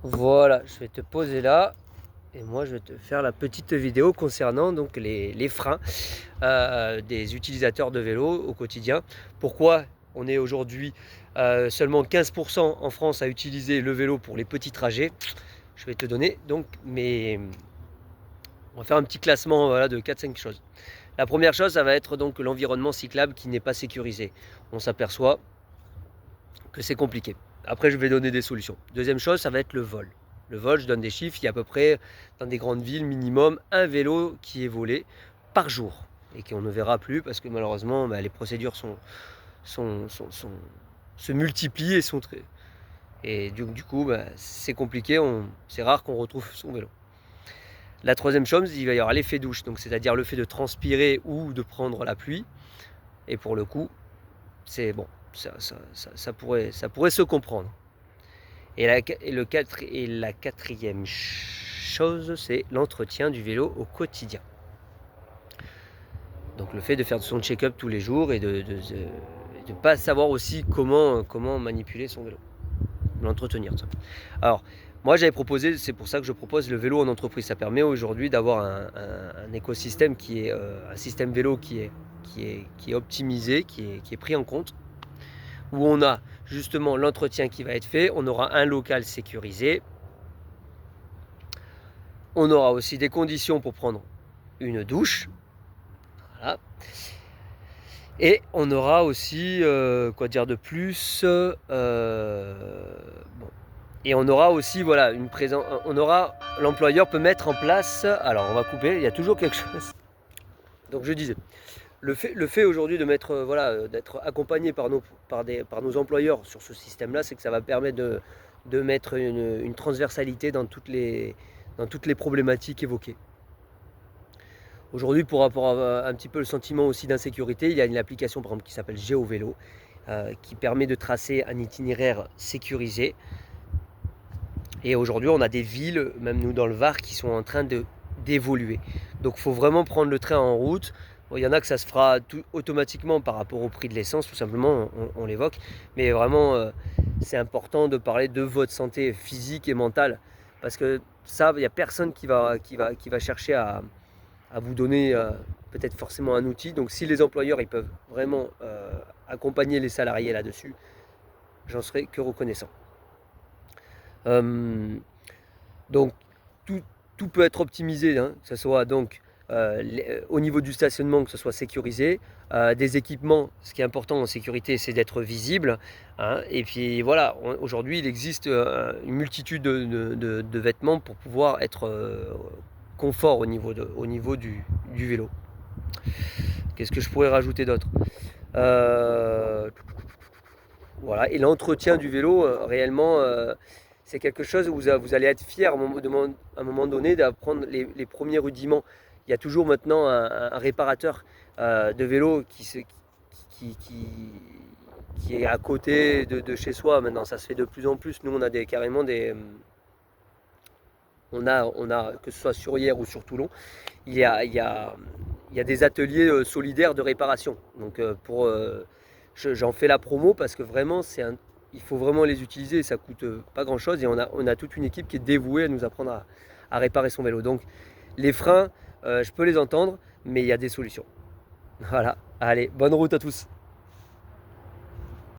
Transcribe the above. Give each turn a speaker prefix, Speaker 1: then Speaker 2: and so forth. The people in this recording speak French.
Speaker 1: Voilà, je vais te poser là. Et moi, je vais te faire la petite vidéo concernant donc les freins des utilisateurs de vélo au quotidien. Pourquoi on est aujourd'hui seulement 15% en France à utiliser le vélo pour les petits trajets? Je vais te donner donc on va faire un petit classement voilà, de 4-5 choses. La première chose, ça va être donc l'environnement cyclable qui n'est pas sécurisé. On s'aperçoit que c'est compliqué. Après, je vais donner des solutions. Deuxième chose, ça va être le vol. Le vol, je donne des chiffres, il y a à peu près, dans des grandes villes, minimum, un vélo qui est volé par jour. Et qu'on ne verra plus parce que malheureusement, les procédures se multiplient et sont très... Et du coup, c'est compliqué, c'est rare qu'on retrouve son vélo. La troisième chose, il va y avoir l'effet douche, donc c'est-à-dire le fait de transpirer ou de prendre la pluie. Et pour le coup, c'est bon, ça pourrait se comprendre. Et la quatrième chose, c'est l'entretien du vélo au quotidien. Donc le fait de faire son check-up tous les jours et de ne pas savoir aussi comment manipuler son vélo, l'entretenir. Alors, moi j'avais proposé, c'est pour ça que je propose le vélo en entreprise. Ça permet aujourd'hui d'avoir un écosystème qui est un système vélo qui est optimisé, qui est pris en compte, où on a justement l'entretien qui va être fait, on aura un local sécurisé, on aura aussi des conditions pour prendre une douche, voilà. Et on aura aussi, quoi dire de plus, bon. Et on aura aussi, voilà, l'employeur peut mettre en place, alors on va couper, il y a toujours quelque chose. Donc je disais, le fait aujourd'hui de mettre, d'être accompagné par nos employeurs sur ce système-là, c'est que ça va permettre de mettre une transversalité dans toutes les problématiques évoquées. Aujourd'hui, pour avoir un petit peu le sentiment aussi d'insécurité, il y a une application par exemple qui s'appelle GeoVélo, qui permet de tracer un itinéraire sécurisé. Et aujourd'hui, on a des villes, même nous dans le Var, qui sont en train d'évoluer. Donc il faut vraiment prendre le train en route. Bon, il y en a que ça se fera automatiquement par rapport au prix de l'essence, tout simplement, on l'évoque. Mais vraiment, c'est important de parler de votre santé physique et mentale. Parce que ça, il n'y a personne qui va chercher à vous donner peut-être forcément un outil. Donc si les employeurs ils peuvent vraiment accompagner les salariés là-dessus, j'en serai que reconnaissant. Donc tout peut être optimisé, hein, que ce soit donc au niveau du stationnement, que ce soit sécurisé, des équipements, ce qui est important en sécurité, c'est d'être visible, hein, et puis voilà, aujourd'hui il existe une multitude de vêtements pour pouvoir être confort au niveau du vélo. Qu'est-ce que je pourrais rajouter d'autre? Voilà, et l'entretien du vélo, réellement, c'est quelque chose où vous allez être fier à un moment donné d'apprendre les premiers rudiments. Il y a toujours maintenant un réparateur de vélo qui est à côté de chez soi. Maintenant, ça se fait de plus en plus. Nous, on a carrément des... On a, que ce soit sur Hyères ou sur Toulon, il y a des ateliers solidaires de réparation. Donc j'en fais la promo parce que vraiment il faut vraiment les utiliser et ça coûte pas grand chose et on a toute une équipe qui est dévouée à nous apprendre à réparer son vélo. Donc les freins, je peux les entendre, mais il y a des solutions. Voilà, allez, bonne route à tous.